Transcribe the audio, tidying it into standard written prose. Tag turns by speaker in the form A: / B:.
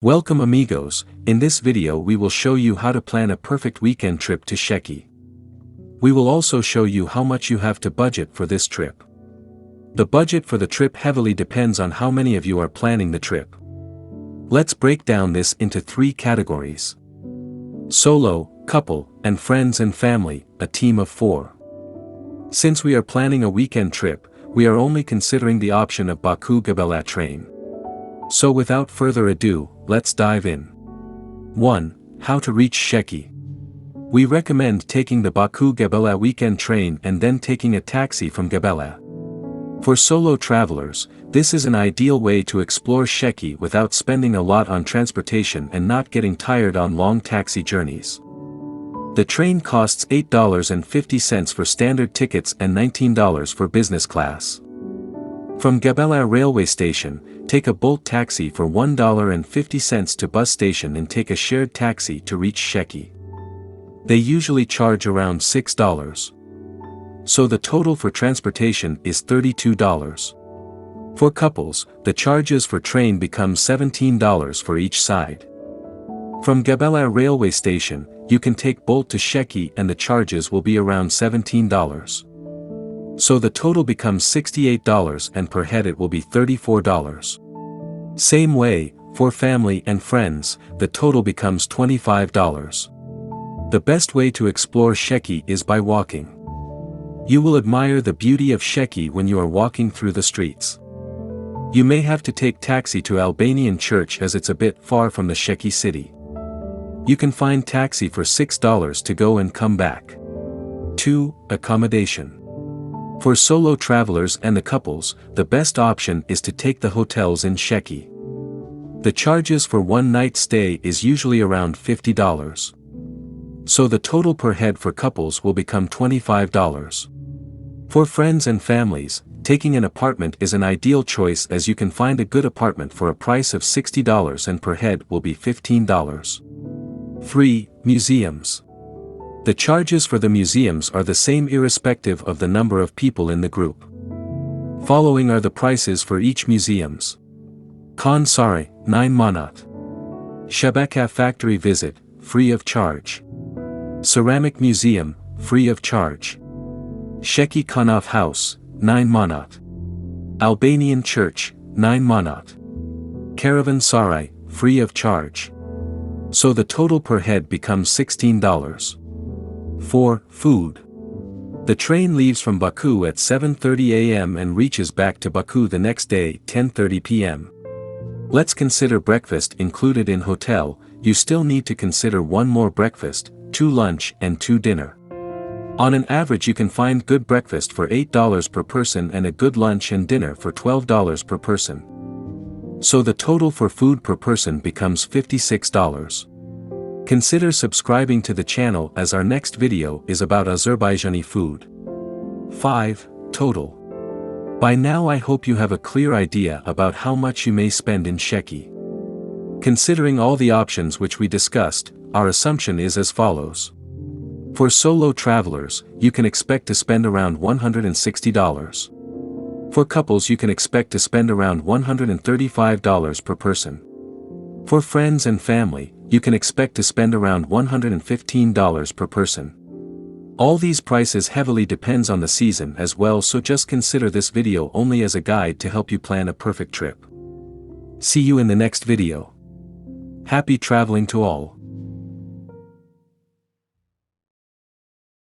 A: Welcome amigos, in this video we will show you how to plan a perfect weekend trip to Sheki. We will also show you how much you have to budget for this trip. The budget for the trip heavily depends on how many of you are planning the trip. Let's break down this into 3 categories. Solo, couple, and friends and family, a team of 4. Since we are planning a weekend trip, we are only considering the option of Baku-Gebele train. So without further ado, let's dive in. 1. How to reach Sheki. We recommend taking the Baku-Gebele weekend train and then taking a taxi from Gebele. For solo travelers, this is an ideal way to explore Sheki without spending a lot on transportation and not getting tired on long taxi journeys. The train costs $8.50 for standard tickets and $19 for business class. From Gebele railway station, take a Bolt taxi for $1.50 to bus station and take a shared taxi to reach Sheki. They usually charge around $6. So the total for transportation is $32. For couples, the charges for train become $17 for each side. From Gebele railway station, you can take Bolt to Sheki and the charges will be around $17. So the total becomes $68 and per head it will be $34. Same way, for family and friends, the total becomes $25. The best way to explore Sheki is by walking. You will admire the beauty of Sheki when you are walking through the streets. You may have to take taxi to Albanian church as it's a bit far from the Sheki city. You can find taxi for $6 to go and come back. 2. Accommodation. For solo travelers and the couples, the best option is to take the hotels in Sheki. The charges for one night stay is usually around $50. So the total per head for couples will become $25. For friends and families, taking an apartment is an ideal choice as you can find a good apartment for a price of $60 and per head will be $15. 3. Museums. The charges for the museums are the same irrespective of the number of people in the group. Following are the prices for each museums. Khan Sari, 9 manat. Shabaka factory visit, free of charge. Ceramic museum, free of charge. Sheki Kanaf house, 9 manat. Albanian church, 9 manat. Caravan Sarai, free of charge. So the total per head becomes $16. 4. Food. The train leaves from Baku at 7:30 a.m. and reaches back to Baku the next day 10:30 p.m. Let's consider breakfast included in hotel. You still need to consider 1 more breakfast, 2 lunch and 2 dinner. On an average you can find good breakfast for $8 per person and a good lunch and dinner for $12 per person. So the total for food per person becomes $56. Consider subscribing to the channel as our next video is about Azerbaijani food. 5. Total. By now I hope you have a clear idea about how much you may spend in Sheki. Considering all the options which we discussed, our assumption is as follows. For solo travelers, you can expect to spend around $160. For couples you can expect to spend around $135 per person. For friends and family, you can expect to spend around $115 per person. All these prices heavily depends on the season as well, so just consider this video only as a guide to help you plan a perfect trip. See you in the next video. Happy traveling to all.